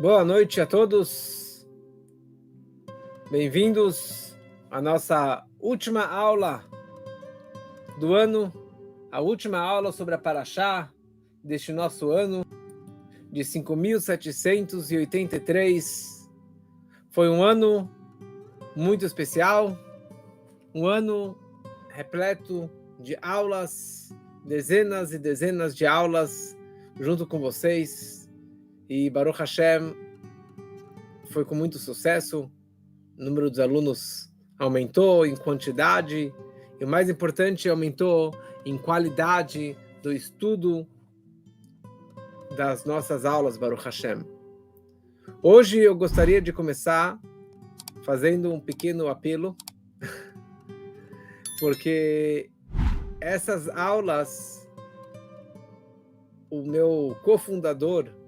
Boa noite a todos. Bem-vindos à nossa última aula do ano, a última aula sobre a Parashá deste nosso ano de 5.783. Foi um ano muito especial, um ano repleto de aulas, dezenas e dezenas de aulas junto com vocês. E Baruch Hashem foi com muito sucesso, o número dos alunos aumentou em quantidade e o mais importante, aumentou em qualidade do estudo das nossas aulas, Baruch Hashem. Hoje eu gostaria de começar fazendo um pequeno apelo, porque essas aulas, o meu cofundador,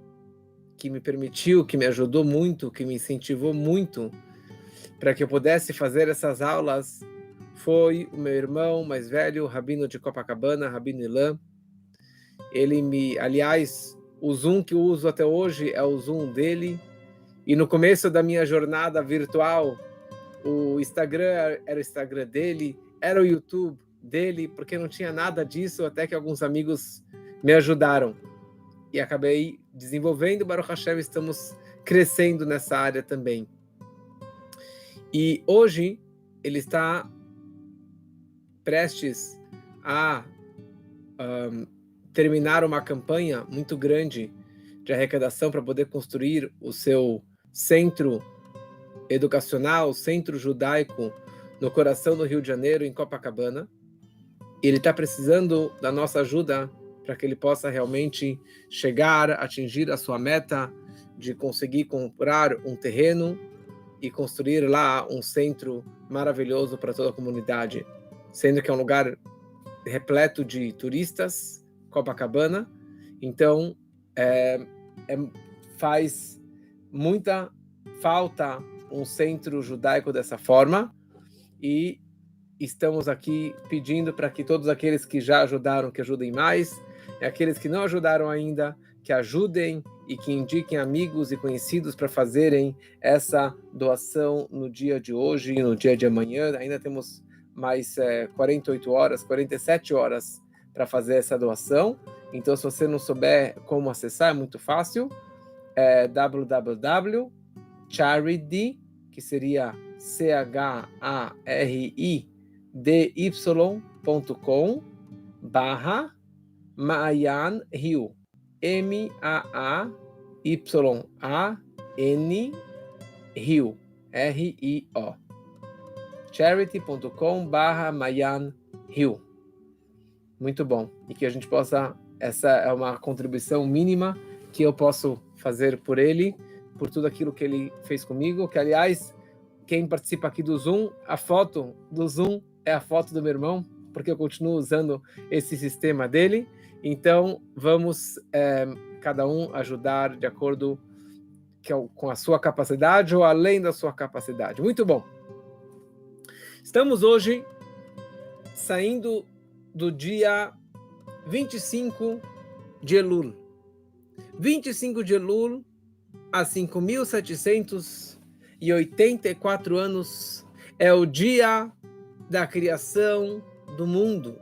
que me permitiu, que me ajudou muito, que me incentivou muito para que eu pudesse fazer essas aulas, foi o meu irmão mais velho, Rabino de Copacabana, Rabino Ilan. Aliás, o Zoom que eu uso até hoje é o Zoom dele, e no começo da minha jornada virtual, o Instagram era o Instagram dele, era o YouTube dele, porque não tinha nada disso, até que alguns amigos me ajudaram. E acabei desenvolvendo, Baruch Hashem, estamos crescendo nessa área também. E hoje ele está prestes a terminar uma campanha muito grande de arrecadação para poder construir o seu centro educacional, centro judaico, no coração do Rio de Janeiro, em Copacabana. Ele está precisando da nossa ajuda para que ele possa realmente atingir a sua meta de conseguir comprar um terreno e construir lá um centro maravilhoso para toda a comunidade, sendo que é um lugar repleto de turistas, Copacabana. Então, faz muita falta um centro judaico dessa forma, e estamos aqui pedindo para que todos aqueles que já ajudaram, que ajudem mais, e aqueles que não ajudaram ainda, que ajudem e que indiquem amigos e conhecidos para fazerem essa doação no dia de hoje e no dia de amanhã. Ainda temos mais 47 horas para fazer essa doação. Então, se você não souber como acessar, é muito fácil. É www.charity, que seria charidy.com/Maayan Rio, MAAYAN Rio, RIO, charity.com/Maayan Rio. Muito bom. E que a gente possa, essa é uma contribuição mínima que eu posso fazer por ele, por tudo aquilo que ele fez comigo, que aliás, quem participa aqui do Zoom, a foto do Zoom é a foto do meu irmão, porque eu continuo usando esse sistema dele. Então, vamos cada um ajudar de acordo com a sua capacidade ou além da sua capacidade. Muito bom. Estamos hoje saindo do dia 25 de Elul. 25 de Elul, há 5.784 anos, é o dia da criação do mundo,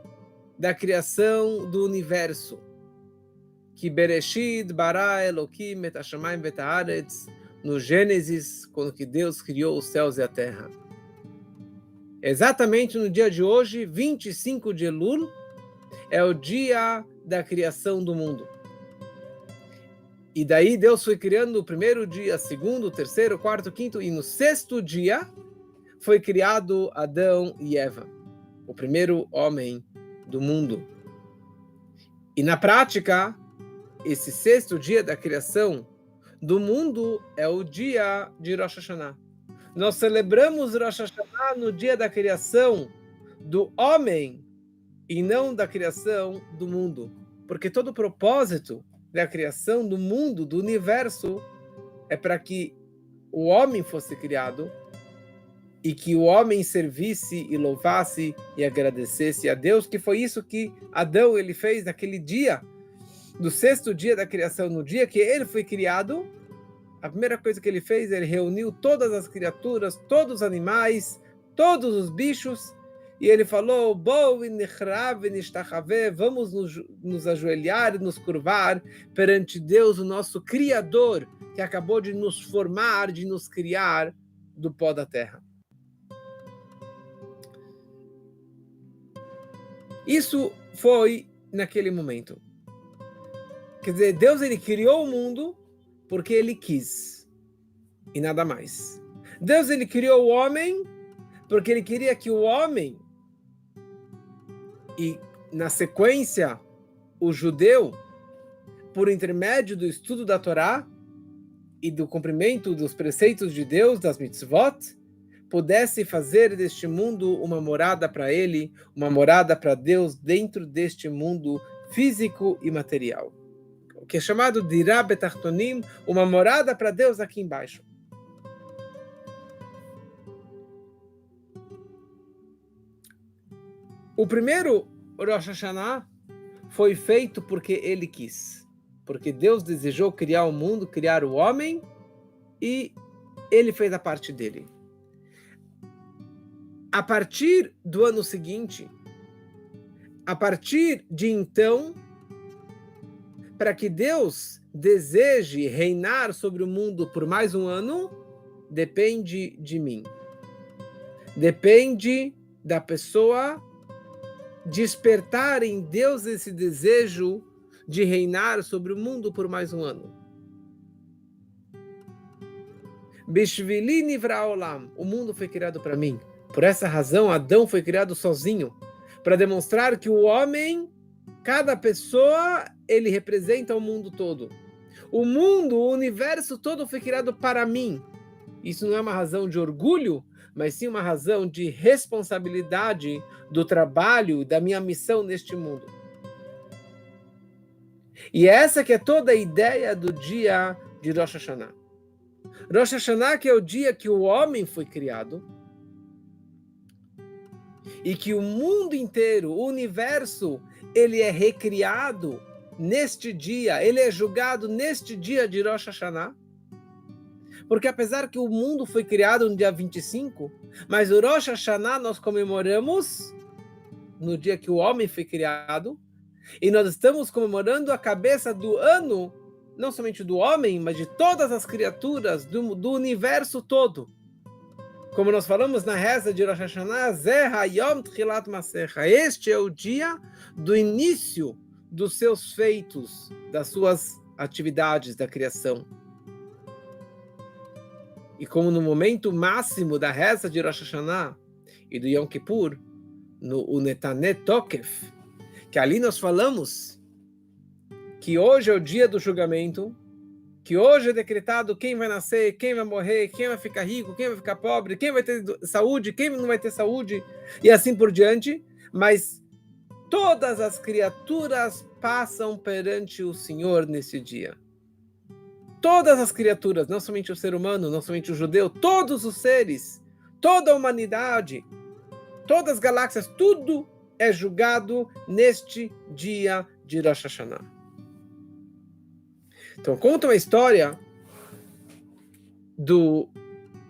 da criação do universo. Que Bereshit bara Elokim et hashamayim vet haaretz, no Gênesis, quando que Deus criou os céus e a terra. Exatamente no dia de hoje, 25 de Elul, é o dia da criação do mundo. E daí Deus foi criando o primeiro dia, segundo, terceiro, quarto, quinto, e no sexto dia foi criado Adão e Eva, o primeiro homem do mundo. E na prática, esse sexto dia da criação do mundo é o dia de Rosh Hashanah. Nós celebramos Rosh Hashanah no dia da criação do homem e não da criação do mundo, porque todo o propósito da criação do mundo, do universo, é para que o homem fosse criado e que o homem servisse e louvasse e agradecesse a Deus, que foi isso que Adão ele fez naquele dia, do sexto dia da criação, no dia que ele foi criado. a primeira coisa que ele fez, ele reuniu todas as criaturas, todos os animais, todos os bichos, e ele falou, vamos nos ajoelhar e nos curvar perante Deus, o nosso Criador, que acabou de nos formar, de nos criar do pó da terra. Isso foi naquele momento. Quer dizer, Deus ele criou o mundo porque ele quis, e nada mais. Deus ele criou o homem porque ele queria que o homem, e na sequência o judeu, por intermédio do estudo da Torá e do cumprimento dos preceitos de Deus, das mitzvot, pudesse fazer deste mundo uma morada para ele, uma morada para Deus dentro deste mundo físico e material. O que é chamado de Dirá Betartonim, uma morada para Deus aqui embaixo. O primeiro Rosh Hashanah foi feito porque ele quis. Porque Deus desejou criar o mundo, criar o homem, e ele fez a parte dele. A partir do ano seguinte, a partir de então, para que Deus deseje reinar sobre o mundo por mais um ano, depende de mim. Depende da pessoa despertar em Deus esse desejo de reinar sobre o mundo por mais um ano. Bishvili nivra olam, o mundo foi criado para mim. Por essa razão, Adão foi criado sozinho, para demonstrar que o homem, cada pessoa, ele representa o mundo todo. O mundo, o universo todo foi criado para mim. Isso não é uma razão de orgulho, mas sim uma razão de responsabilidade do trabalho, da minha missão neste mundo. E essa que é toda a ideia do dia de Rosh Hashanah. Rosh Hashanah que é o dia que o homem foi criado, e que o mundo inteiro, o universo, ele é recriado neste dia, ele é julgado neste dia de Rosh Hashanah. Porque apesar que o mundo foi criado no dia 25, mas o Rosh Hashanah nós comemoramos no dia que o homem foi criado, e nós estamos comemorando a cabeça do ano, não somente do homem, mas de todas as criaturas do universo todo. Como nós falamos na reza de Rosh Hashanah, Zeh Hayom Tchilat Masecha. Este é o dia do início dos seus feitos, das suas atividades da criação. E como no momento máximo da reza de Rosh Hashanah e do Yom Kippur, no Unetane Tokef, que ali nós falamos que hoje é o dia do julgamento, que hoje é decretado quem vai nascer, quem vai morrer, quem vai ficar rico, quem vai ficar pobre, quem vai ter saúde, quem não vai ter saúde, e assim por diante, mas todas as criaturas passam perante o Senhor nesse dia. Todas as criaturas, não somente o ser humano, não somente o judeu, todos os seres, toda a humanidade, todas as galáxias, tudo é julgado neste dia de Rosh Hashanah. Então, conta uma história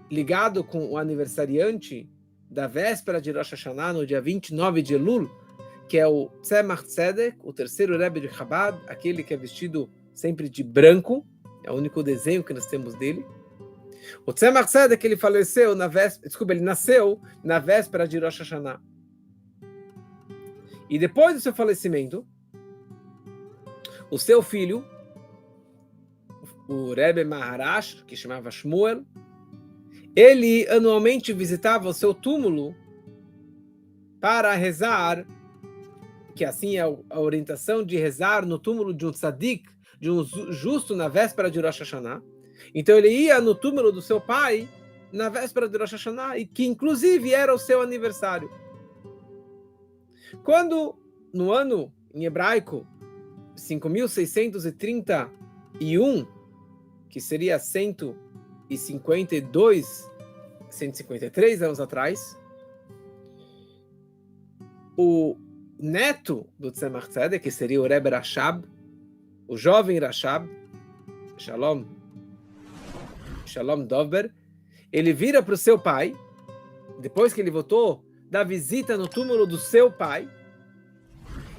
ligado com o aniversariante da véspera de Rosh Hashanah, no dia 29 de Elul, que é o Tzemach Tzedek, o terceiro Rebbe de Chabad, aquele que é vestido sempre de branco, é o único desenho que nós temos dele. O Tzemach Tzedek, ele ele nasceu na véspera de Rosh Hashanah. E depois do seu falecimento, o seu filho, o Rebbe Maharash, que chamava Shmuel, ele anualmente visitava o seu túmulo para rezar, que assim é a orientação de rezar no túmulo de um tzadik, de um justo na véspera de Rosh Hashanah. Então ele ia no túmulo do seu pai na véspera de Rosh Hashanah, e que inclusive era o seu aniversário. Quando, no ano, em hebraico, 5.631, que seria 153 anos atrás, o neto do Tzemach Tzedek, que seria o Rebbe Rashab, o jovem Rashab, Shalom, Shalom Dover, ele vira para o seu pai, depois que ele voltou da visita no túmulo do seu pai,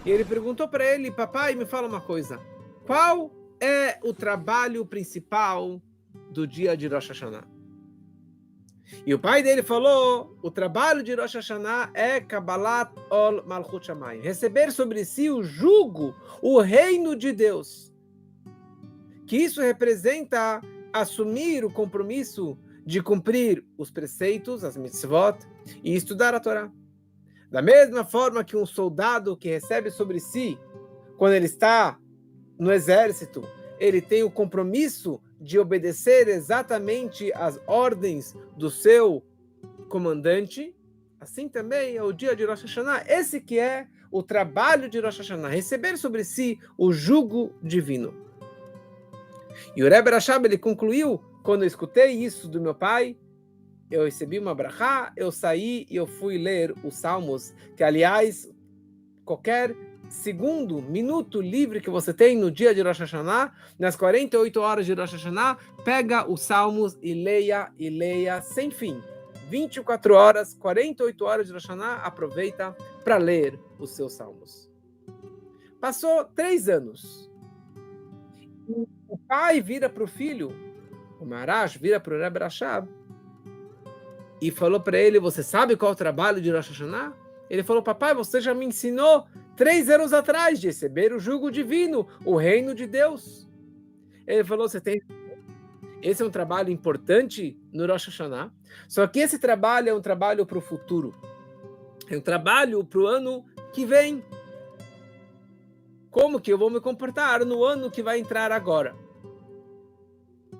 e ele perguntou para ele: papai, me fala uma coisa, qual é o trabalho principal do dia de Rosh Hashanah? E o pai dele falou: o trabalho de Rosh Hashanah é Kabbalat Ol Malchut Shamayim, receber sobre si o jugo, o reino de Deus. Que isso representa assumir o compromisso de cumprir os preceitos, as mitzvot, e estudar a Torá. Da mesma forma que um soldado que recebe sobre si, quando ele está no exército, ele tem o compromisso de obedecer exatamente as ordens do seu comandante, assim também é o dia de Rosh Hashanah. Esse que é o trabalho de Rosh Hashanah, receber sobre si o jugo divino. E o Rebbe Rashab, ele concluiu: quando eu escutei isso do meu pai, eu recebi uma brachá, eu saí e eu fui ler os Salmos, que aliás, qualquer segundo, minuto livre que você tem no dia de Rosh Hashanah, nas 48 horas de Rosh Hashanah, pega os Salmos e leia sem fim. 24 horas, 48 horas de Rosh Hashanah, aproveita para ler os seus Salmos. Passou 3 anos. O pai vira para o filho, o Maharash vira para o Rebbe Rashab, e falou para ele: você sabe qual é o trabalho de Rosh Hashanah? Ele falou: papai, você já me ensinou 3 anos atrás de receber o jugo divino, o reino de Deus. Ele falou: esse é um trabalho importante no Rosh Hashanah, só que esse trabalho é um trabalho para o futuro, é um trabalho para o ano que vem. Como que eu vou me comportar no ano que vai entrar agora?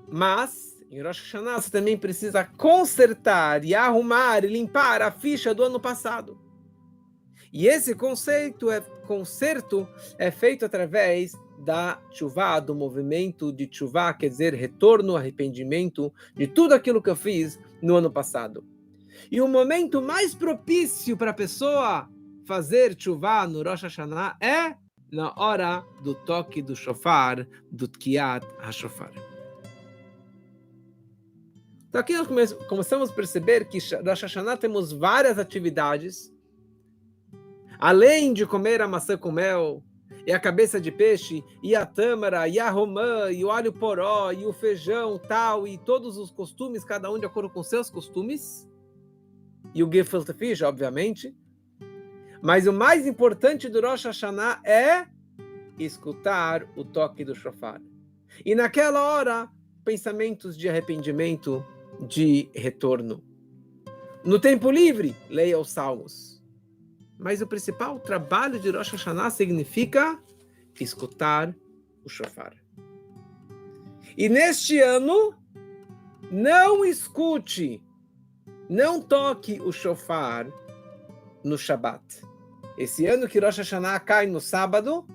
Mas em Rosh Hashanah você também precisa consertar e arrumar e limpar a ficha do ano passado. E esse conserto é feito através da tshuvá, do movimento de tshuvá, quer dizer, retorno, arrependimento de tudo aquilo que eu fiz no ano passado. E o momento mais propício para a pessoa fazer tshuvá no Rosh Hashanah é na hora do toque do shofar, do Tkiyat HaShofar. Então aqui nós começamos a perceber que no Rosh Hashanah temos várias atividades. Além de comer a maçã com mel, e a cabeça de peixe, e a tâmara, e a romã, e o alho poró, e o feijão, tal, e todos os costumes, cada um de acordo com seus costumes, e o gefilte fish, obviamente. Mas o mais importante do Rosh Hashanah é escutar o toque do shofar. E naquela hora, pensamentos de arrependimento, de retorno. No tempo livre, leia os Salmos. Mas o principal trabalho de Rosh Hashanah significa escutar o shofar. E neste ano, não escute, não toque o shofar no Shabat. Esse ano que Rosh Hashanah cai no sábado,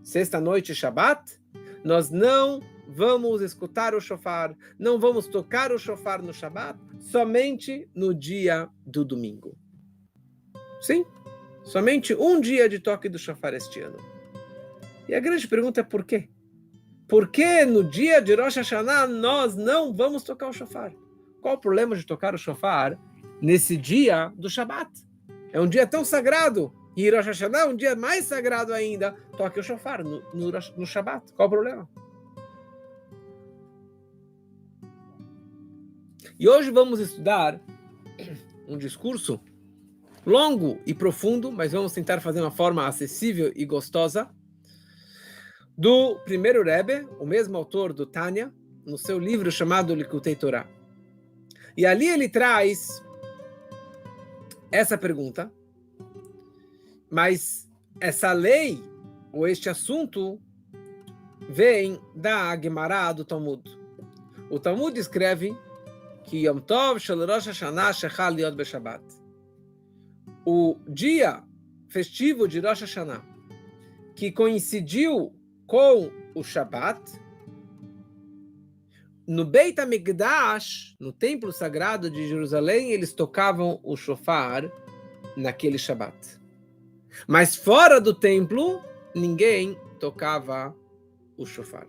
sexta-noite Shabat, nós não vamos escutar o shofar, não vamos tocar o shofar no Shabat, somente no dia do domingo. Sim? Somente um dia de toque do shofar este ano. E a grande pergunta é por quê? Por que no dia de Rosh Hashanah nós não vamos tocar o shofar? Qual o problema de tocar o shofar nesse dia do Shabat? É um dia tão sagrado. E Rosh Hashanah é um dia mais sagrado ainda. Toque o shofar no Shabat. Qual o problema? E hoje vamos estudar um discurso longo e profundo, mas vamos tentar fazer uma forma acessível e gostosa, do primeiro Rebbe, o mesmo autor do Tânia, no seu livro chamado Likutei Torah. E ali ele traz essa pergunta, mas essa lei, ou este assunto, vem da Gemara do Talmud. O Talmud escreve que Yom Tov Shel Rosh Hashanah Shechal Liot Beshabbat. O dia festivo de Rosh Hashanah, que coincidiu com o Shabat, no Beit HaMikdash, no templo sagrado de Jerusalém, eles tocavam o shofar naquele Shabat. Mas fora do templo, ninguém tocava o shofar.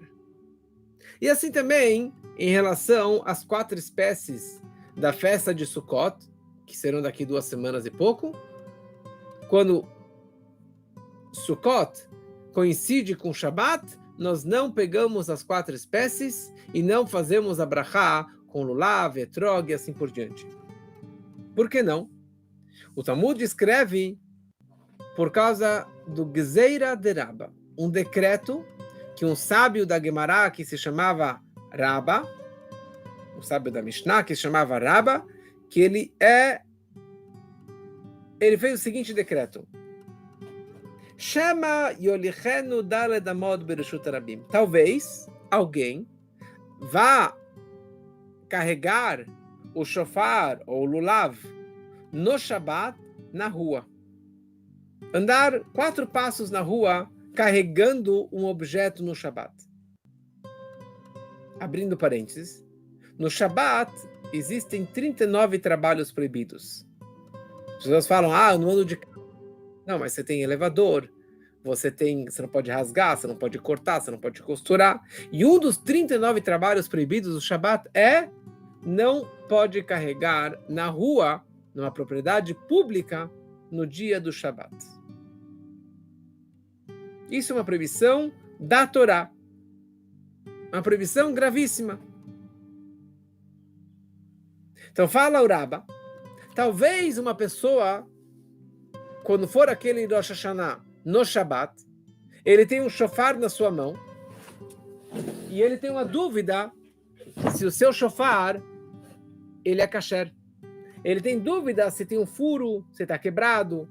E assim também em relação às 4 espécies da festa de Sukkot, que serão daqui 2 semanas e pouco, quando Sukkot coincide com Shabat, nós não pegamos as 4 espécies e não fazemos a brachá com lulav, etrog e assim por diante. Por que não? O Talmud escreve por causa do Gzeira de Rabba, um decreto que um sábio da Gemara que se chamava Rabba, um sábio da Mishnah que se chamava Rabba, que ele fez o seguinte decreto: Shema yolichenu daled amod bereshut rabim. Talvez alguém vá carregar o shofar ou o lulav no Shabat na rua. Andar 4 passos na rua carregando um objeto no Shabat. Abrindo parênteses, no Shabat existem 39 trabalhos proibidos. As pessoas falam, eu não ando de carro. Não, mas você tem elevador, você não pode rasgar, você não pode cortar, você não pode costurar. E um dos 39 trabalhos proibidos do Shabat não pode carregar na rua, numa propriedade pública, no dia do Shabat. Isso é uma proibição da Torá. Uma proibição gravíssima. Então fala o Rabba, talvez uma pessoa, quando for aquele Rosh Hashanah no Shabat, ele tem um shofar na sua mão e ele tem uma dúvida se o seu shofar ele é kasher. Ele tem dúvida se tem um furo, se está quebrado,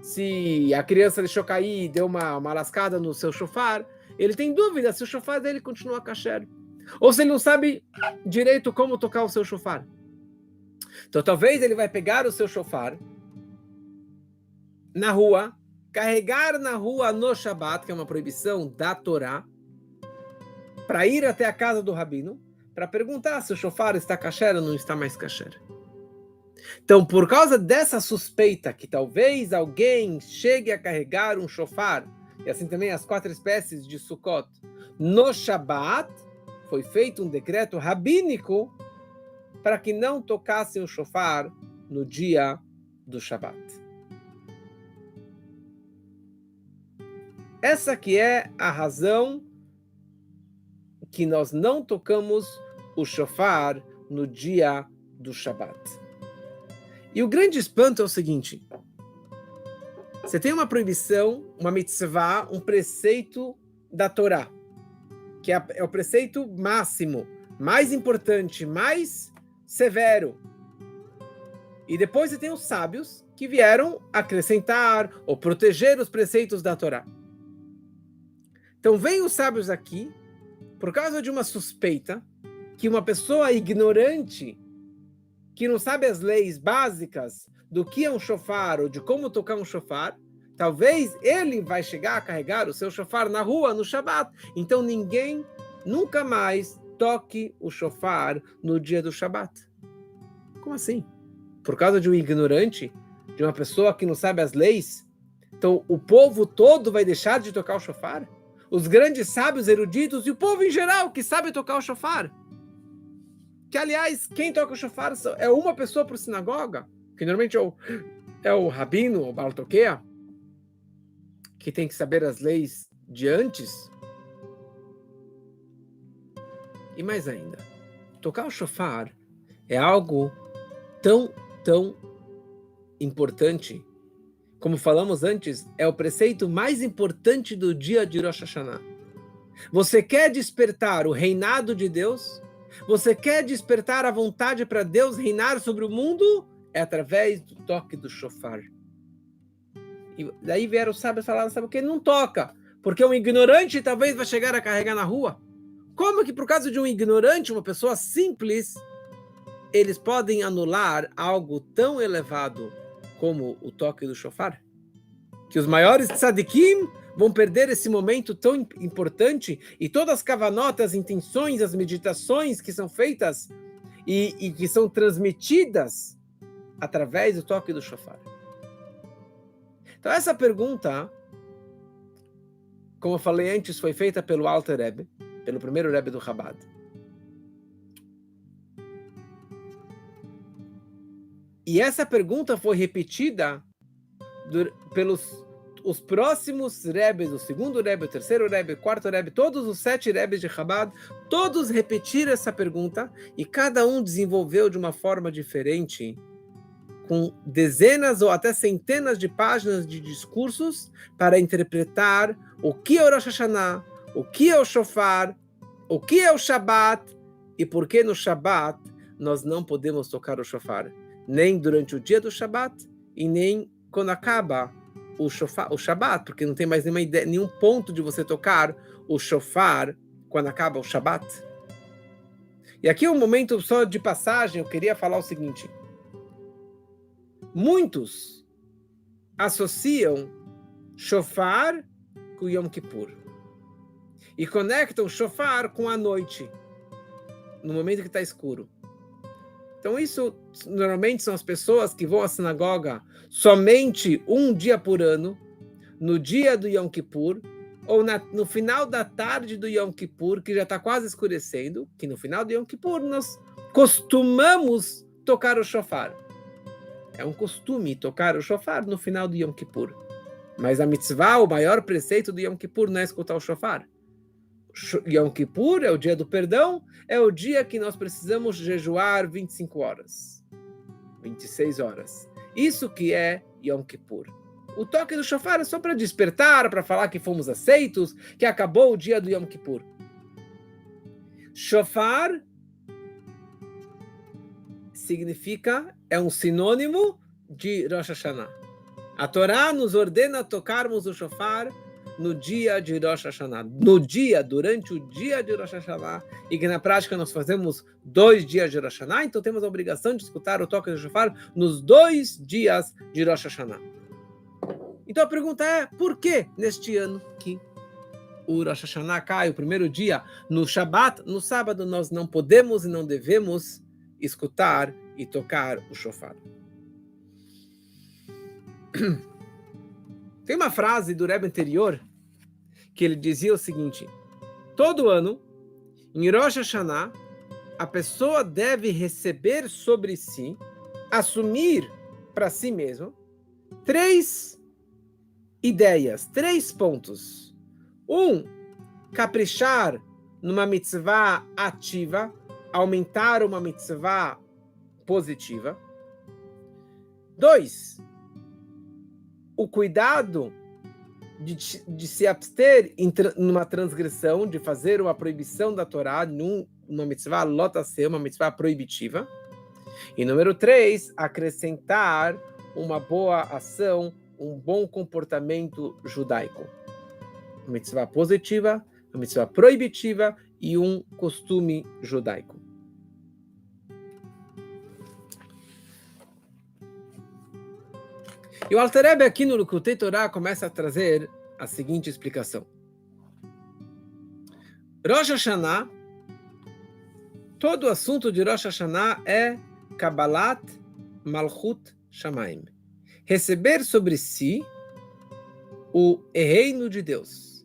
se a criança deixou cair, deu uma lascada no seu shofar. Ele tem dúvida se o shofar dele continua kasher. Ou se ele não sabe direito como tocar o seu shofar. Então talvez ele vai pegar o seu shofar na rua, carregar na rua no Shabat, que é uma proibição da Torá, para ir até a casa do rabino, para perguntar se o shofar está kasher ou não está mais kasher. Então, por causa dessa suspeita que talvez alguém chegue a carregar um shofar, e assim também as 4 espécies de Sukkot, no Shabat, foi feito um decreto rabínico para que não tocassem o shofar no dia do Shabat. Essa que é a razão que nós não tocamos o shofar no dia do Shabat. E o grande espanto é o seguinte: você tem uma proibição, uma mitzvah, um preceito da Torá, que é o preceito máximo, mais importante, mais severo. E depois você tem os sábios que vieram acrescentar ou proteger os preceitos da Torá. Então vem os sábios aqui, por causa de uma suspeita, que uma pessoa ignorante, que não sabe as leis básicas do que é um shofar ou de como tocar um shofar, talvez ele vai chegar a carregar o seu shofar na rua, no Shabat. Então ninguém nunca mais toque o shofar no dia do Shabat. Como assim? Por causa de um ignorante, de uma pessoa que não sabe as leis? Então o povo todo vai deixar de tocar o shofar? Os grandes sábios eruditos e o povo em geral que sabe tocar o shofar? Que, aliás, quem toca o shofar é uma pessoa por sinagoga, que normalmente é o rabino, o Baal Toqueia, que tem que saber as leis de antes. E mais ainda, tocar o shofar é algo tão importante. Como falamos antes, é o preceito mais importante do dia de Rosh Hashanah. Você quer despertar o reinado de Deus? Você quer despertar a vontade para Deus reinar sobre o mundo? É através do toque do shofar. E daí vieram os sábios falar, sabe o que? Não toca, porque um ignorante talvez vai chegar a carregar na rua. Como que por causa de um ignorante, uma pessoa simples, eles podem anular algo tão elevado como o toque do shofar? Que os maiores tzadikim vão perder esse momento tão importante e todas as kavanotas, as intenções, as meditações que são feitas e que são transmitidas através do toque do shofar. Então essa pergunta, como eu falei antes, foi feita pelo Alter Rebbe, pelo primeiro Rebbe do Chabad. E essa pergunta foi repetida pelos os próximos Rebes, o segundo Rebbe, o terceiro Rebbe, o quarto Rebbe, todos os 7 Rebes de Chabad, todos repetiram essa pergunta e cada um desenvolveu de uma forma diferente, com dezenas ou até centenas de páginas de discursos para interpretar o que é o Rosh Hashanah, o que é o Shofar, o que é o Shabat e por que no Shabat nós não podemos tocar o Shofar, nem durante o dia do Shabat e nem quando acaba o Shabat, porque não tem mais nenhuma ideia, nenhum ponto de você tocar o Shofar quando acaba o Shabat. E aqui um momento só de passagem, eu queria falar o seguinte. Muitos associam Shofar com Yom Kippur e conectam Shofar com a noite, no momento que está escuro. Então isso normalmente são as pessoas que vão à sinagoga somente um dia por ano, no dia do Yom Kippur, ou no final da tarde do Yom Kippur, que já está quase escurecendo, que no final do Yom Kippur nós costumamos tocar o shofar. É um costume tocar o shofar no final do Yom Kippur. Mas a mitzvah, o maior preceito do Yom Kippur não é escutar o shofar. Yom Kippur é o dia do perdão, é o dia que nós precisamos jejuar 25 horas, 26 horas. Isso que é Yom Kippur. O toque do shofar é só para despertar, para falar que fomos aceitos, que acabou o dia do Yom Kippur. Shofar significa, é um sinônimo de Rosh Hashanah. A Torá nos ordena tocarmos o shofar no dia de Rosh Hashanah, durante o dia de Rosh Hashanah, e que na prática nós fazemos 2 dias de Rosh Hashanah, então temos a obrigação de escutar o toque do shofar nos 2 dias de Rosh Hashanah. Então a pergunta é, por que neste ano que o Rosh Hashanah cai, o primeiro dia, no Shabat, no sábado, nós não podemos e não devemos escutar e tocar o shofar? Tem uma frase do Rebbe anterior que ele dizia o seguinte: todo ano, em Rosh Hashanah, a pessoa deve receber sobre si, assumir para si mesmo, 3 ideias, 3 pontos. 1, caprichar numa mitzvah ativa, aumentar uma mitzvah positiva. 2, o cuidado de se abster numa transgressão, de fazer uma proibição da Torá, numa mitzvah lotase, uma mitzvah proibitiva. E número 3, acrescentar uma boa ação, um bom comportamento judaico. Uma mitzvah positiva, uma mitzvah proibitiva e um costume judaico. E o Alter Rebbe aqui no Likutei Torá começa a trazer a seguinte explicação. Rosh Hashanah, todo o assunto de Rosh Hashanah é Kabbalat Malchut Shamayim. Receber sobre si o reino de Deus.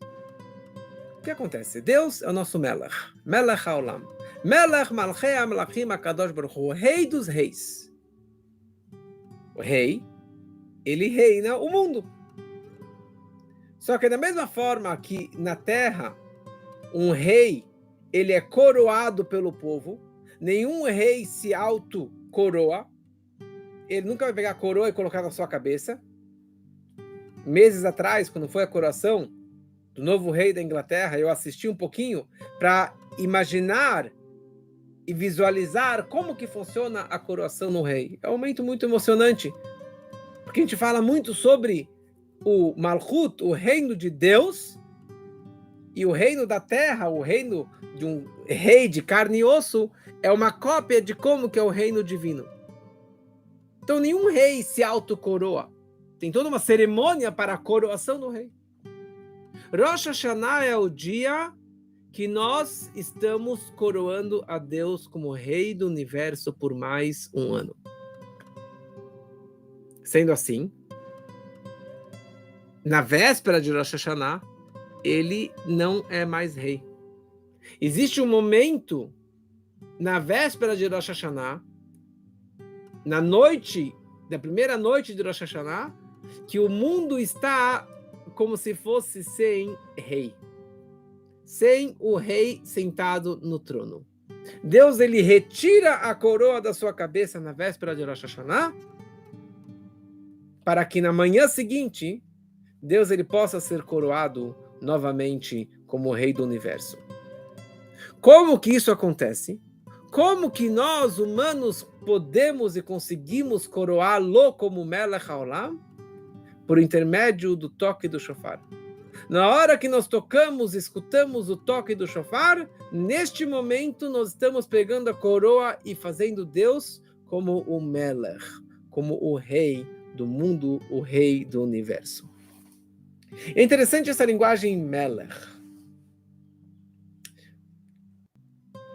O que acontece? Deus é o nosso Melech. Melech Haolam. Melech Malchei HaMelachim HaKadosh Baruch Hu. O rei dos reis. O rei, ele reina o mundo. Só que da mesma forma que na terra, um rei, ele é coroado pelo povo, nenhum rei se auto-coroa, ele nunca vai pegar a coroa e colocar na sua cabeça. Meses atrás, quando foi a coroação do novo rei da Inglaterra, eu assisti um pouquinho para imaginar e visualizar como que funciona a coroação no rei. É um momento muito emocionante, porque a gente fala muito sobre o Malchut, o reino de Deus, e o reino da terra, o reino de um rei de carne e osso, é uma cópia de como que é o reino divino. Então nenhum rei se autocoroa. Tem toda uma cerimônia para a coroação do rei. Rosh Hashanah é o dia que nós estamos coroando a Deus como rei do universo por mais um ano. Sendo assim, na véspera de Rosh Hashanah, ele não é mais rei. Existe um momento, na véspera de Rosh Hashanah, na noite, da primeira noite de Rosh Hashanah, que o mundo está como se fosse sem rei. Sem o rei sentado no trono. Deus, ele retira a coroa da sua cabeça na véspera de Rosh Hashanah, para que na manhã seguinte, Deus, ele possa ser coroado novamente como o rei do universo. Como que isso acontece? Como que nós, humanos, podemos e conseguimos coroá-lo como Melech HaOlam? Por intermédio do toque do shofar. Na hora que nós tocamos, escutamos o toque do shofar, neste momento nós estamos pegando a coroa e fazendo Deus como o Melech, como o rei do mundo, o rei do universo. É interessante essa linguagem Melech.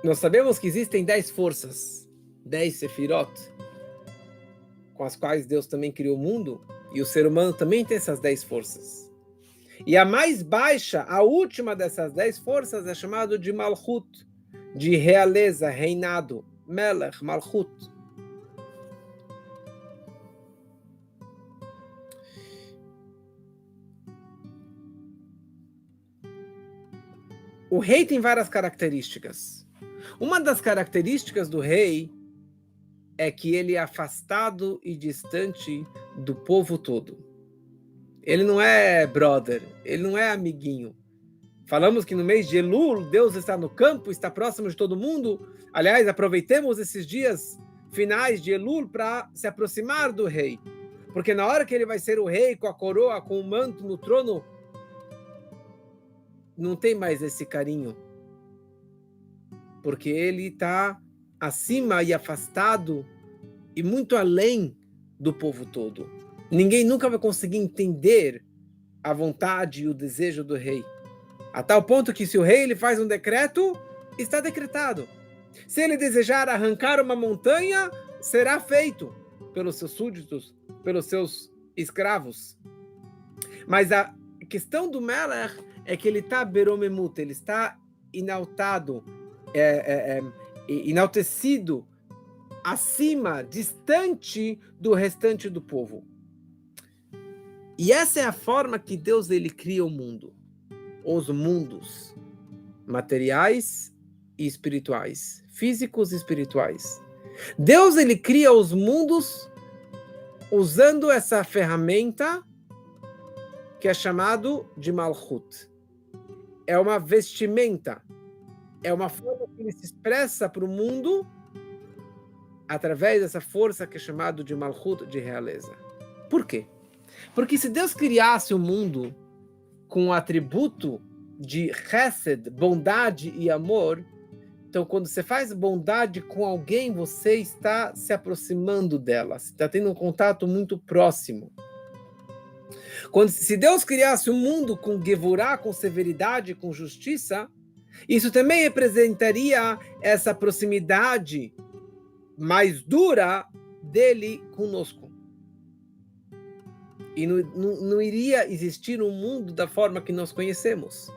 Nós sabemos que existem 10 forças, 10 sefirot, com as quais Deus também criou o mundo, e o ser humano também tem essas 10 forças. E a mais baixa, a última dessas 10 forças, é chamada de Malchut, de realeza, reinado, Melech, Malchut. O rei tem várias características. Uma das características do rei é que ele é afastado e distante do povo todo. Ele não é brother, ele não é amiguinho. Falamos que no mês de Elul, Deus está no campo, está próximo de todo mundo. Aliás, aproveitemos esses dias finais de Elul para se aproximar do rei. Porque na hora que ele vai ser o rei, com a coroa, com o manto no trono, não tem mais esse carinho. Porque ele está acima e afastado e muito além do povo todo. Ninguém nunca vai conseguir entender a vontade e o desejo do rei. A tal ponto que se o rei ele faz um decreto, está decretado. Se ele desejar arrancar uma montanha, será feito pelos seus súditos, pelos seus escravos. Mas a questão do Melech é que ele está beromemut, ele está enaltecido, acima, distante do restante do povo. E essa é a forma que Deus ele cria o mundo, os mundos materiais e espirituais, físicos e espirituais. Deus ele cria os mundos usando essa ferramenta que é chamado de Malchut. É uma vestimenta, é uma forma que ele se expressa para o mundo através dessa força que é chamado de Malchut, de realeza. Por quê? Porque se Deus criasse o mundo com o atributo de Chesed, bondade e amor, então quando você faz bondade com alguém, você está se aproximando dela, você está tendo um contato muito próximo. Se Deus criasse o mundo com Gevurah, com severidade, com justiça, isso também representaria essa proximidade mais dura dele conosco. E não iria existir um mundo da forma que nós conhecemos,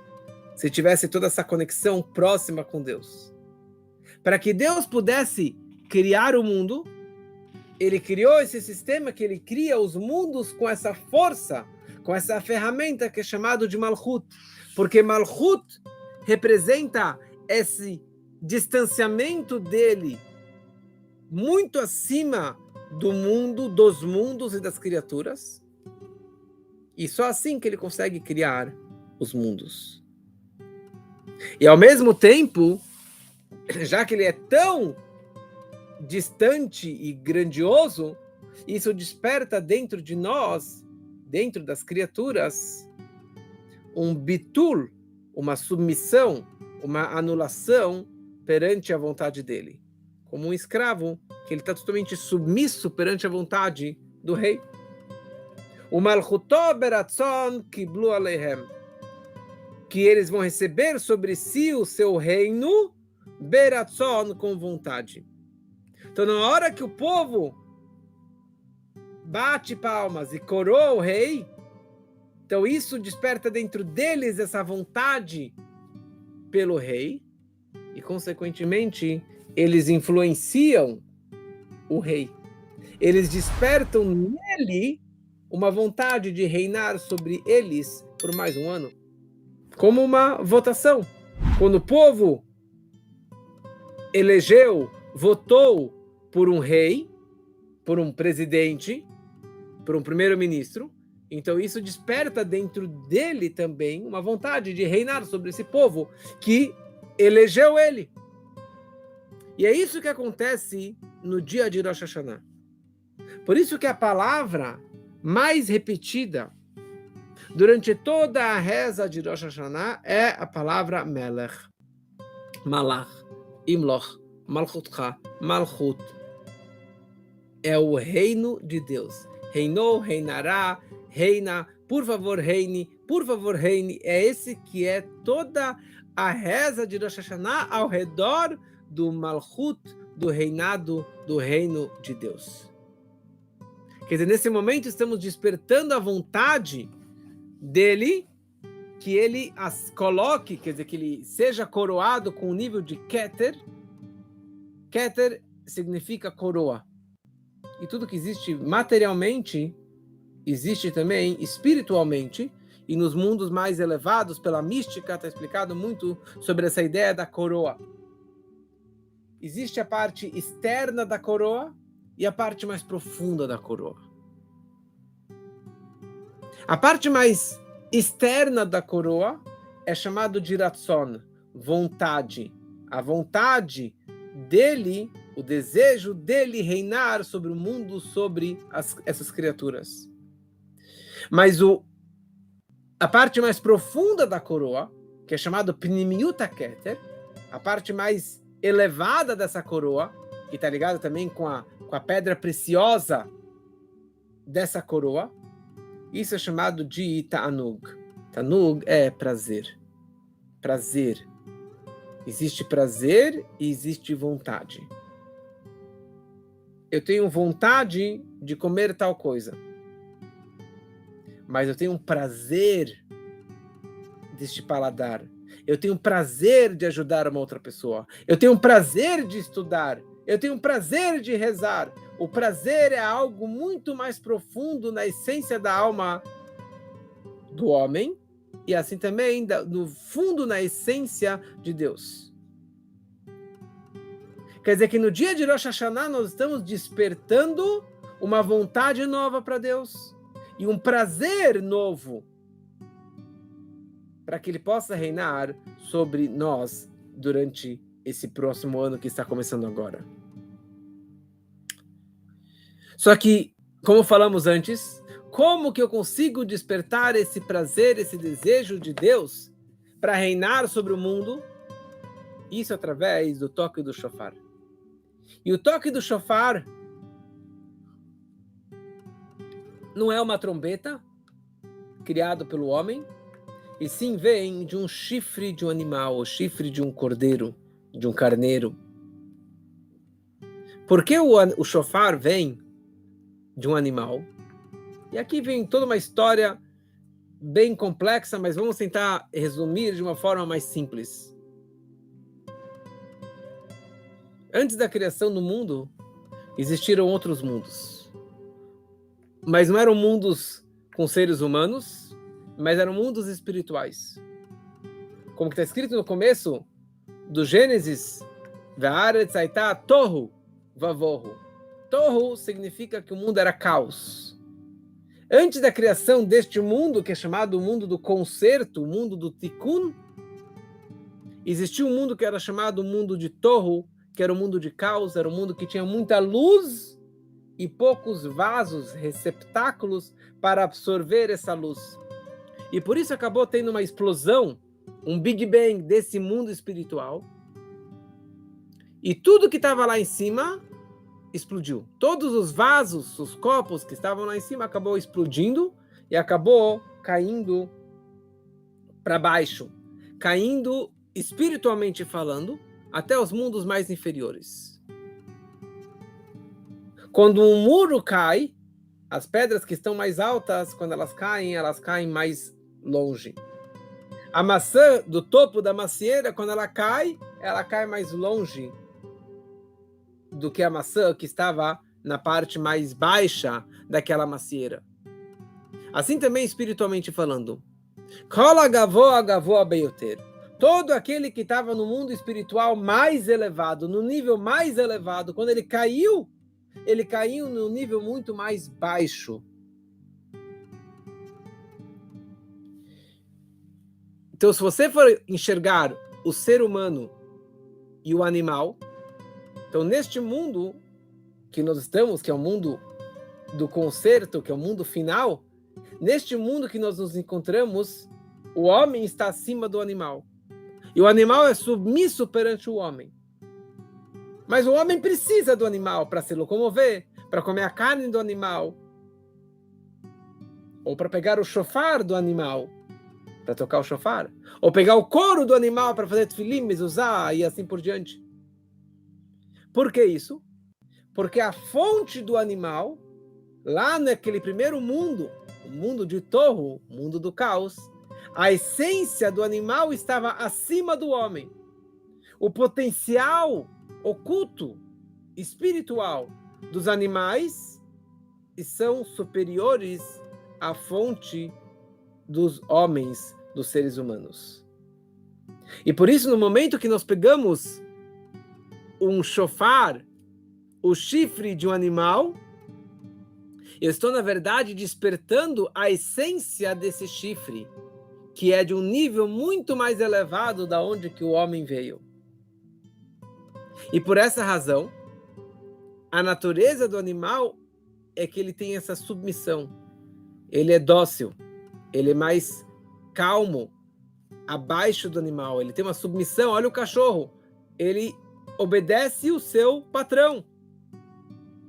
se tivesse toda essa conexão próxima com Deus. Para que Deus pudesse criar o mundo, ele criou esse sistema que ele cria os mundos com essa força, com essa ferramenta que é chamado de Malchut. Porque Malchut representa esse distanciamento dele muito acima do mundo, dos mundos e das criaturas. E só assim que ele consegue criar os mundos. E ao mesmo tempo, já que ele é tão distante e grandioso, isso desperta dentro de nós, dentro das criaturas, um bitul, uma submissão, uma anulação perante a vontade dele. Como um escravo, que ele está totalmente submisso perante a vontade do rei. O Malchutó beratzon kiblu aleihem, que eles vão receber sobre si o seu reino, beratzon, com vontade. Então, na hora que o povo bate palmas e coroa o rei, então isso desperta dentro deles essa vontade pelo rei, e, consequentemente, eles influenciam o rei. eles despertam nele uma vontade de reinar sobre eles por mais um ano, como uma votação. Quando o povo elegeu, votou por um rei, por um presidente, por um primeiro-ministro, então isso desperta dentro dele também uma vontade de reinar sobre esse povo que elegeu ele. E é isso que acontece no dia de Rosh Hashanah. Por isso que a palavra mais repetida durante toda a reza de Rosh Hashanah é a palavra Melech, Malach, Imloch, Malchutcha, Malchut. É o reino de Deus. Reinou, reinará, reina, por favor reine, por favor reine. É esse que é toda a reza de Rosh Hashanah ao redor do Malchut, do reinado, do reino de Deus. Quer dizer, nesse momento estamos despertando a vontade dele, que ele as coloque, quer dizer, que ele seja coroado com o nível de Keter. Keter significa coroa. E tudo que existe materialmente, existe também espiritualmente, e nos mundos mais elevados, pela mística, está explicado muito sobre essa ideia da coroa. Existe a parte externa da coroa e a parte mais profunda da coroa. A parte mais externa da coroa é chamado de Ratzon, vontade. A vontade dele, o desejo dele reinar sobre o mundo, sobre essas criaturas. Mas a parte mais profunda da coroa, que é chamado Pnimiut HaKeter, a parte mais elevada dessa coroa, que está ligada também com a pedra preciosa dessa coroa, isso é chamado de Ta'anug. Ta'anug é prazer. Prazer. Existe prazer e existe vontade. Eu tenho vontade de comer tal coisa, mas eu tenho um prazer deste paladar. Eu tenho prazer de ajudar uma outra pessoa. Eu tenho prazer de estudar. Eu tenho prazer de rezar. O prazer é algo muito mais profundo na essência da alma do homem e assim também no fundo, na essência de Deus. Quer dizer que no dia de Rosh Hashanah nós estamos despertando uma vontade nova para Deus e um prazer novo para que Ele possa reinar sobre nós durante esse próximo ano que está começando agora. Só que, como falamos antes, como que eu consigo despertar esse prazer, esse desejo de Deus para reinar sobre o mundo? Isso através do toque do shofar. E o toque do shofar não é uma trombeta criada pelo homem, e sim vem de um chifre de um animal, o chifre de um cordeiro, de um carneiro. Por que o shofar vem de um animal? E aqui vem toda uma história bem complexa, mas vamos tentar resumir de uma forma mais simples. Antes da criação do mundo, existiram outros mundos. Mas não eram mundos com seres humanos, mas eram mundos espirituais. Como está escrito no começo do Gênesis, Va'aretz hayta tohu vavohu. Tohu significa que o mundo era caos. Antes da criação deste mundo, que é chamado o mundo do conserto, o mundo do tikkun, existia um mundo que era chamado o mundo de Tohu, que era o mundo de caos, era um mundo que tinha muita luz e poucos vasos, receptáculos para absorver essa luz. E por isso acabou tendo uma explosão, um Big Bang desse mundo espiritual. E tudo que estava lá em cima explodiu. Todos os vasos, os copos que estavam lá em cima acabou explodindo e acabou caindo para baixo, caindo espiritualmente falando até os mundos mais inferiores. Quando um muro cai, as pedras que estão mais altas, quando elas caem mais longe. A maçã do topo da macieira, quando ela cai mais longe do que a maçã que estava na parte mais baixa daquela macieira. Assim também espiritualmente falando. Kola gavoa gavoa beyoter. Todo aquele que estava no mundo espiritual mais elevado, no nível mais elevado, quando ele caiu num nível muito mais baixo. Então, se você for enxergar o ser humano e o animal, então neste mundo que nós estamos, que é o mundo do concerto, que é o mundo final, neste mundo que nós nos encontramos, o homem está acima do animal. E o animal é submisso perante o homem. Mas o homem precisa do animal para se locomover, para comer a carne do animal, ou para pegar o shofar do animal, para tocar o shofar, ou pegar o couro do animal para fazer tefilim, mezuzá e assim por diante. Por que isso? Porque a fonte do animal, lá naquele primeiro mundo, o mundo de Torro, o mundo do caos, a essência do animal estava acima do homem. O potencial oculto, espiritual dos animais são superiores à fonte dos homens, dos seres humanos. E por isso, no momento que nós pegamos um shofar, o chifre de um animal, eu estou, na verdade, despertando a essência desse chifre, que é de um nível muito mais elevado da onde que o homem veio. E por essa razão, a natureza do animal é que ele tem essa submissão. Ele é dócil, ele é mais calmo, abaixo do animal. Ele tem uma submissão. Olha o cachorro, ele obedece o seu patrão.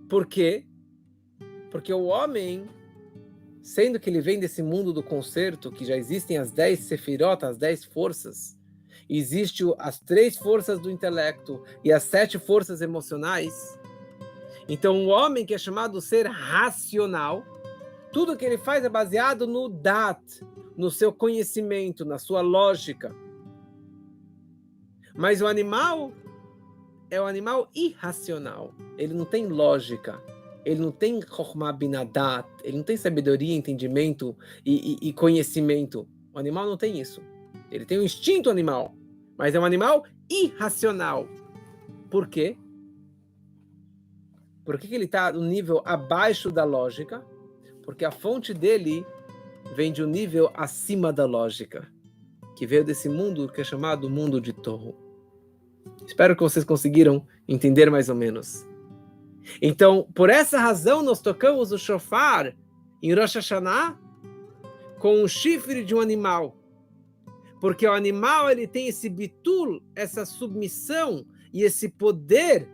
Por quê? Porque o homem, sendo que ele vem desse mundo do concerto, que já existem as 10 sefirot, as 10 forças, existem as 3 forças do intelecto e as 7 forças emocionais. Então, o homem, que é chamado ser racional, tudo que ele faz é baseado no dat, no seu conhecimento, na sua lógica. Mas o animal é um animal irracional. Ele não tem lógica. Ele não tem chokhmah binadat. Ele não tem sabedoria, entendimento e conhecimento. O animal não tem isso. Ele tem um instinto animal, mas é um animal irracional. Por quê? Por que ele está no nível abaixo da lógica? Porque a fonte dele vem de um nível acima da lógica, que veio desse mundo que é chamado mundo de Torro. Espero que vocês conseguiram entender mais ou menos. Então, por essa razão, nós tocamos o shofar em Rosh Hashanah com o chifre de um animal. Porque o animal, ele tem esse bitul, essa submissão e esse poder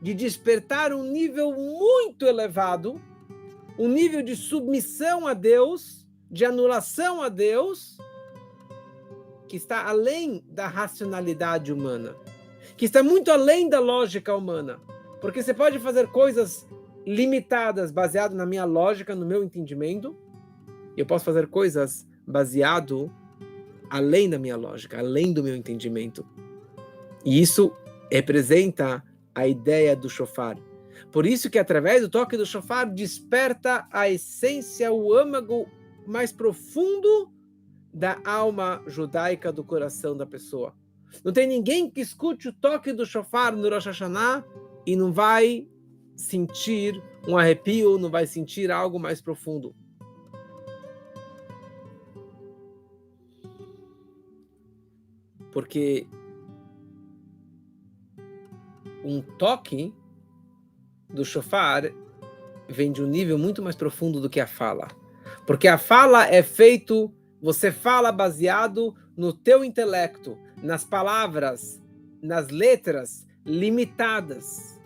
de despertar um nível muito elevado, um nível de submissão a Deus, de anulação a Deus, que está além da racionalidade humana, que está muito além da lógica humana. Porque você pode fazer coisas limitadas, baseado na minha lógica, no meu entendimento, e eu posso fazer coisas baseado além da minha lógica, além do meu entendimento. E isso representa a ideia do shofar. Por isso que através do toque do shofar desperta a essência, o âmago mais profundo da alma judaica, do coração da pessoa. Não tem ninguém que escute o toque do shofar no Rosh Hashanah e não vai sentir um arrepio, não vai sentir algo mais profundo. Porque um toque do shofar vem de um nível muito mais profundo do que a fala. Porque a fala é feito, você fala baseado no teu intelecto, nas palavras, nas letras limitadas.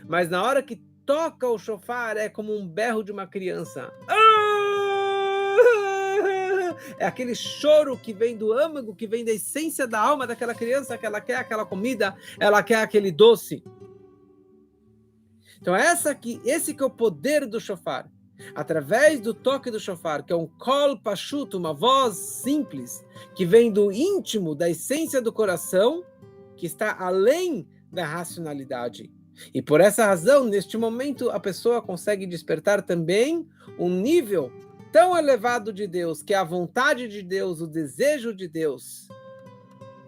Mas na hora que toca o shofar é como um berro de uma criança. É aquele choro que vem do âmago, que vem da essência da alma daquela criança, que ela quer aquela comida, ela quer aquele doce. Então esse que é o poder do shofar. Através do toque do shofar, que é um kol pashut, uma voz simples, que vem do íntimo, da essência do coração, que está além da racionalidade. E por essa razão, neste momento, a pessoa consegue despertar também um nível tão elevado de Deus, que é a vontade de Deus, o desejo de Deus.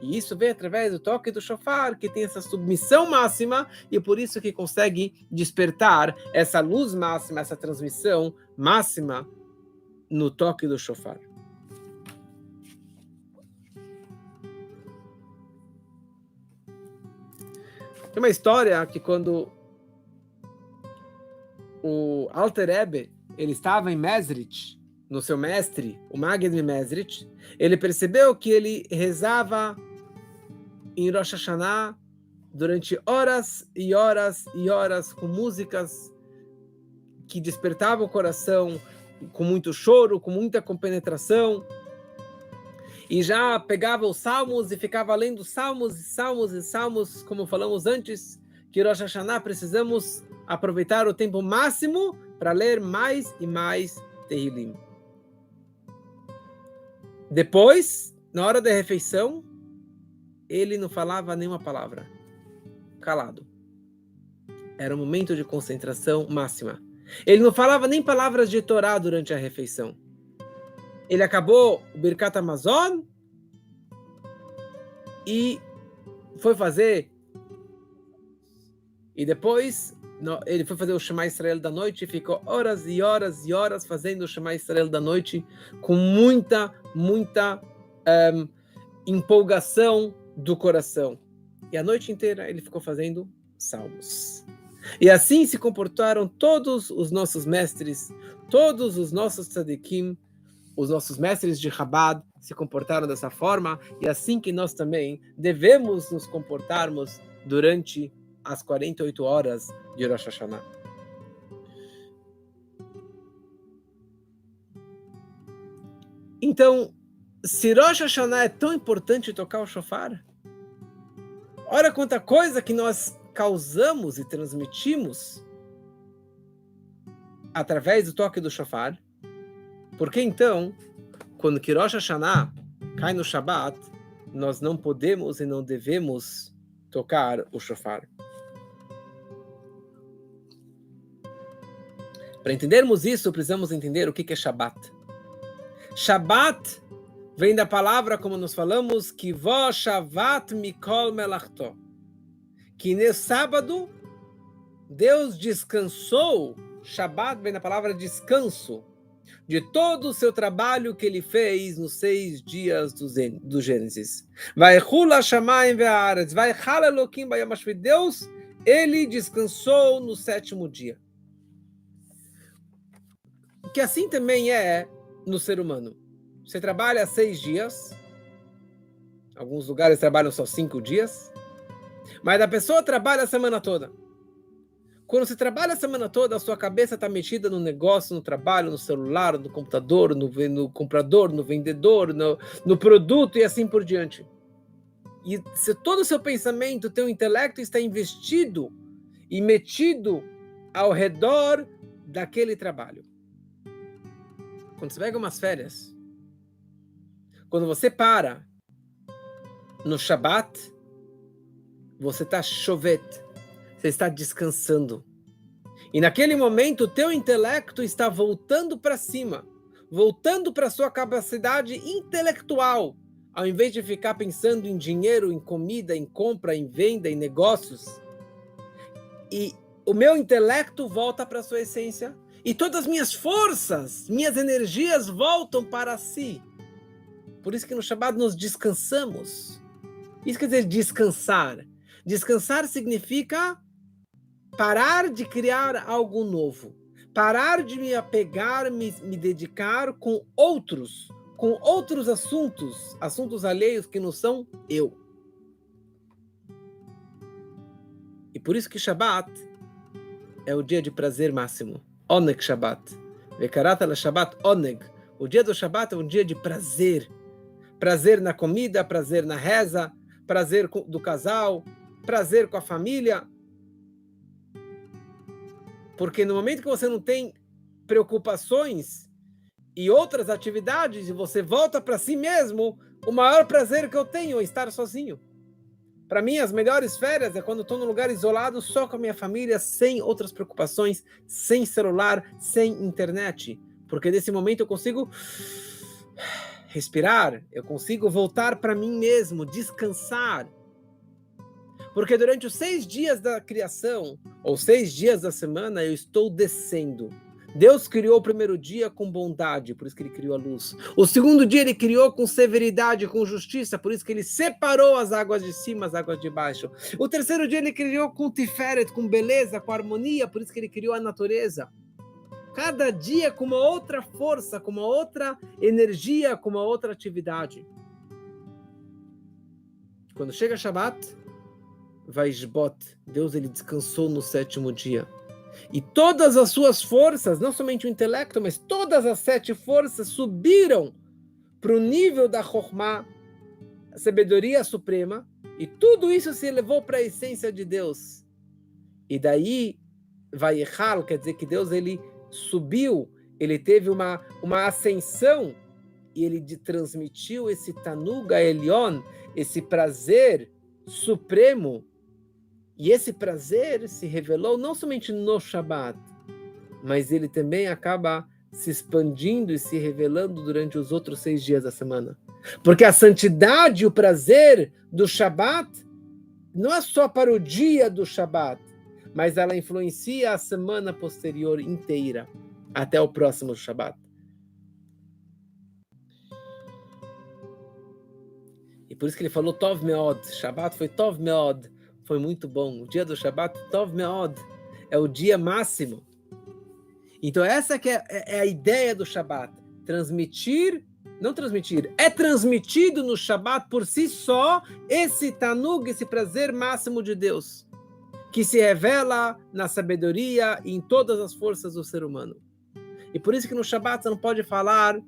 E isso vem através do toque do shofar, que tem essa submissão máxima, e por isso que consegue despertar essa luz máxima, essa transmissão máxima no toque do shofar. Tem uma história que quando o Alter Rebbe, ele estava em Mezrich, no seu mestre, o Magid de Mezrich, ele percebeu que ele rezava em Rosh Hashanah durante horas e horas e horas com músicas que despertavam o coração, com muito choro, com muita compenetração, e já pegava os salmos e ficava lendo salmos e salmos e salmos, como falamos antes, que Rosh Hashanah precisamos aproveitar o tempo máximo para ler mais e mais Tehillim. Depois, na hora da refeição, ele não falava nenhuma palavra, calado. Era um momento de concentração máxima. Ele não falava nem palavras de Torá durante a refeição. Ele acabou o Birkat Hamazon e foi fazer. E depois ele foi fazer o Shema Israel da noite e ficou horas e horas e horas fazendo o Shema Israel da noite com muita empolgação do coração. E a noite inteira ele ficou fazendo salmos. E assim se comportaram todos os nossos mestres, todos os nossos tzadikim, os nossos mestres de Chabad se comportaram dessa forma, e assim que nós também devemos nos comportarmos durante as 48 horas de Rosh Hashanah. Então, se Rosh Hashanah é tão importante tocar o shofar, olha quanta coisa que nós causamos e transmitimos através do toque do shofar. Porque então, quando que Rosh Hashanah cai no Shabbat, nós não podemos e não devemos tocar o shofar. Para entendermos isso, precisamos entender o que é Shabbat. Shabbat vem da palavra, como nós falamos, que Vo Shavat Mikol Melachto, que no sábado Deus descansou. Shabbat vem da palavra descanso, de todo o seu trabalho que ele fez nos 6 dias do Gênesis. Vai Hula Shamayim Ve'aretz, vai Hal Elokim Bayom Hashvi. Deus, ele descansou no 7º dia. Que assim também é no ser humano. Você trabalha 6 dias, alguns lugares trabalham só 5 dias, mas a pessoa trabalha a semana toda. Quando você trabalha a semana toda, a sua cabeça está metida no negócio, no trabalho, no celular, no computador, no comprador, no vendedor, no produto e assim por diante. E se todo o seu pensamento, teu intelecto está investido e metido ao redor daquele trabalho. Quando você pega umas férias, quando você para no Shabat, você está chovet, você está descansando. E naquele momento, o teu intelecto está voltando para cima, voltando para a sua capacidade intelectual, ao invés de ficar pensando em dinheiro, em comida, em compra, em venda, em negócios. E o meu intelecto volta para a sua essência, e todas as minhas forças, minhas energias voltam para si. Por isso que no Shabbat nós descansamos. Isso quer dizer descansar. Descansar significa parar de criar algo novo. Parar de me apegar, me dedicar com outros assuntos alheios que não são eu. E por isso que Shabbat é o dia de prazer máximo. Oneg Shabbat. Vekarat ala Shabbat Oneg. O dia do Shabbat é um dia de prazer. Prazer na comida, prazer na reza, prazer do casal, prazer com a família. Porque no momento que você não tem preocupações e outras atividades, e você volta para si mesmo, o maior prazer que eu tenho é estar sozinho. Para mim, as melhores férias é quando estou num lugar isolado, só com a minha família, sem outras preocupações, sem celular, sem internet. Porque nesse momento eu consigo respirar, eu consigo voltar para mim mesmo, descansar. Porque durante os 6 dias da criação, ou 6 dias da semana, eu estou descendo. Deus criou o primeiro dia com bondade, por isso que ele criou a luz. O segundo dia ele criou com severidade, com justiça, por isso que ele separou as águas de cima, as águas de baixo. O terceiro dia ele criou com tiferet, com beleza, com harmonia, por isso que ele criou a natureza. Cada dia com uma outra força, com uma outra energia, com uma outra atividade. Quando chega Shabbat, Vaishbot, Deus ele descansou no 7º dia. E todas as suas forças, não somente o intelecto, mas todas as 7 forças subiram para o nível da Chokhmah, a sabedoria suprema, e tudo isso se elevou para a essência de Deus. E daí, Vayechal, quer dizer que Deus ele subiu, ele teve uma ascensão, e ele transmitiu esse Tanuga Elion, esse prazer supremo. E esse prazer se revelou não somente no Shabat, mas ele também acaba se expandindo e se revelando durante os outros 6 dias da semana. Porque a santidade e o prazer do Shabat não é só para o dia do Shabat, mas ela influencia a semana posterior inteira, até o próximo Shabat. E por isso que ele falou Tov Meod, Shabat foi Tov Meod, foi muito bom. O dia do Shabat, Tov Meod, é o dia máximo. Então essa que é a ideia do Shabat. É transmitido no Shabat por si só esse tanug, esse prazer máximo de Deus, que se revela na sabedoria e em todas as forças do ser humano. E por isso que no Shabat você não pode falar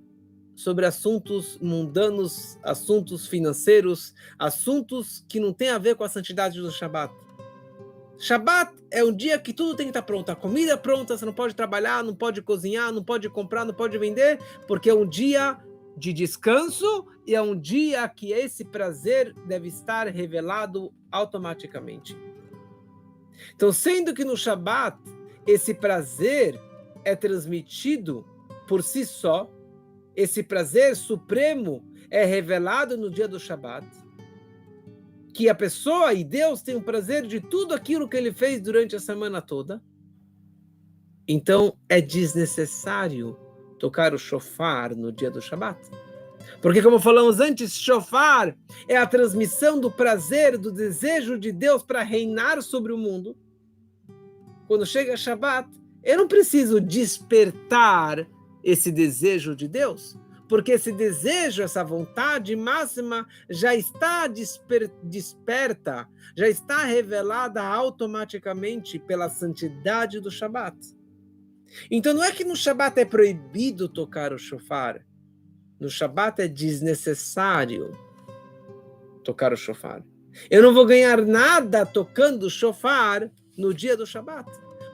sobre assuntos mundanos, assuntos financeiros, assuntos que não têm a ver com a santidade do Shabat. Shabat é um dia que tudo tem que estar pronto, a comida é pronta, você não pode trabalhar, não pode cozinhar, não pode comprar, não pode vender, porque é um dia de descanso e é um dia que esse prazer deve estar revelado automaticamente. Então, sendo que no Shabat esse prazer é transmitido por si só, esse prazer supremo é revelado no dia do Shabat, que a pessoa e Deus têm o prazer de tudo aquilo que ele fez durante a semana toda. Então, é desnecessário tocar o shofar no dia do Shabat. Porque, como falamos antes, shofar é a transmissão do prazer, do desejo de Deus para reinar sobre o mundo. Quando chega Shabat, eu não preciso despertar esse desejo de Deus, porque esse desejo, essa vontade máxima já está desperta, já está revelada automaticamente pela santidade do Shabat. Então não é que no Shabat é proibido tocar o shofar, no Shabat é desnecessário tocar o shofar. Eu não vou ganhar nada tocando o shofar no dia do Shabat,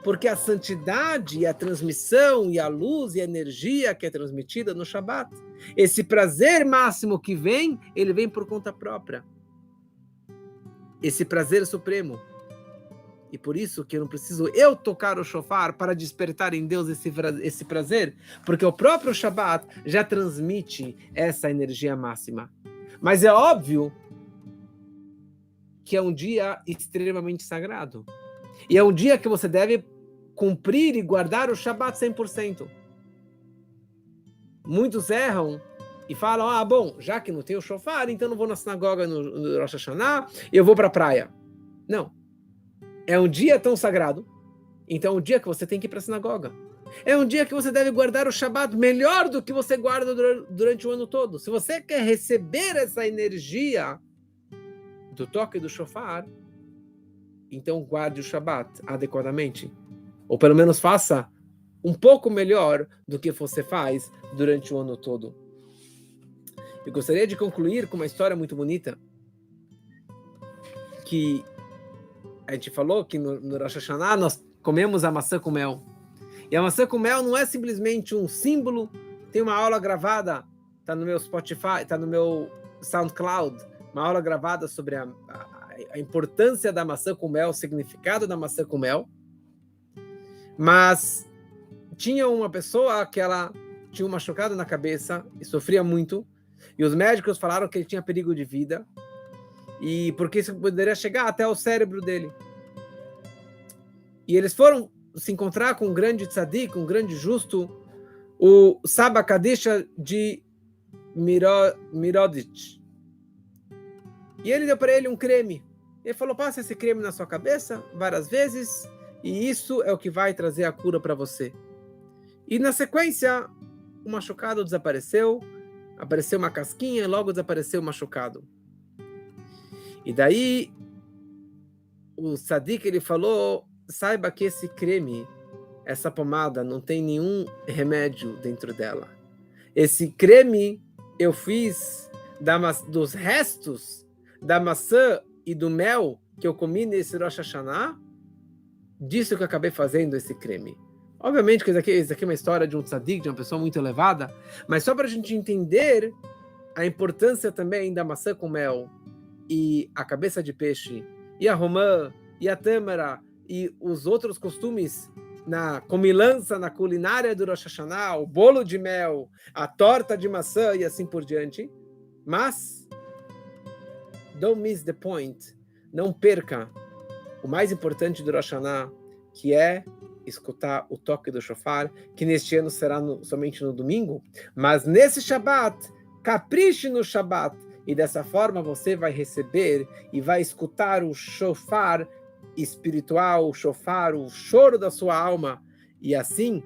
porque a santidade, a transmissão, e a luz e a energia que é transmitida no Shabat, esse prazer máximo que vem, ele vem por conta própria. Esse prazer supremo. E por isso que eu não preciso tocar o shofar para despertar em Deus esse prazer, porque o próprio Shabat já transmite essa energia máxima. Mas é óbvio que é um dia extremamente sagrado. E é um dia que você deve cumprir e guardar o Shabat 100%. Muitos erram e falam, bom, já que não tem o shofar, então não vou na sinagoga no Rosh Hashanah, eu vou para a praia. Não. É um dia tão sagrado, então é um dia que você tem que ir para a sinagoga. É um dia que você deve guardar o Shabat melhor do que você guarda durante o ano todo. Se você quer receber essa energia do toque do shofar, então guarde o Shabat adequadamente. Ou pelo menos faça um pouco melhor do que você faz durante o ano todo. Eu gostaria de concluir com uma história muito bonita, que a gente falou que no Rosh Hashanah nós comemos a maçã com mel. E a maçã com mel não é simplesmente um símbolo. Tem uma aula gravada, está no meu Spotify, está no meu SoundCloud, uma aula gravada sobre a importância da maçã com mel, o significado da maçã com mel, mas tinha uma pessoa que ela tinha um machucado na cabeça e sofria muito, e os médicos falaram que ele tinha perigo de vida, e porque isso poderia chegar até o cérebro dele. E eles foram se encontrar com um grande tzadik, um grande justo, o Saba Kadisha de Mirodich. E ele deu para ele um creme. Ele falou, passa esse creme na sua cabeça várias vezes, e isso é o que vai trazer a cura para você. E na sequência, o machucado desapareceu, apareceu uma casquinha e logo desapareceu o machucado. E daí, o tzadik, ele falou, saiba que esse creme, essa pomada, não tem nenhum remédio dentro dela. Esse creme eu fiz dos restos da maçã e do mel que eu comi nesse Rosh Hashanah, disso que eu acabei fazendo esse creme. Obviamente que isso aqui é uma história de um tzadik, de uma pessoa muito elevada, mas só para a gente entender a importância também da maçã com mel, e a cabeça de peixe, e a romã, e a tâmara, e os outros costumes na comilança, na culinária do Rosh Hashanah, o bolo de mel, a torta de maçã e assim por diante. Mas, don't miss the point, não perca o mais importante do Rosh Hashanah, que é escutar o toque do shofar, que neste ano será somente no domingo, mas nesse Shabbat, capriche no Shabbat, e dessa forma você vai receber e vai escutar o shofar espiritual, o shofar, o choro da sua alma, e assim,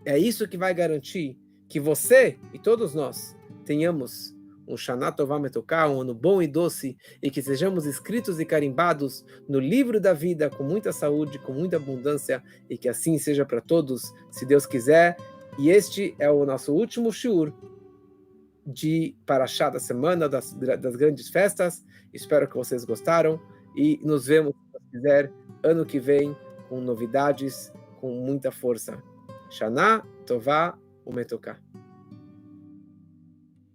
é isso que vai garantir que você e todos nós tenhamos um Shana Tová Metuká, um ano bom e doce, e que sejamos escritos e carimbados no livro da vida com muita saúde, com muita abundância, e que assim seja para todos, se Deus quiser. E este é o nosso último shiur de Parashá da semana, das grandes festas. Espero que vocês gostaram, e nos vemos, se Deus quiser, ano que vem, com novidades, com muita força. Shana Tová Umetuká.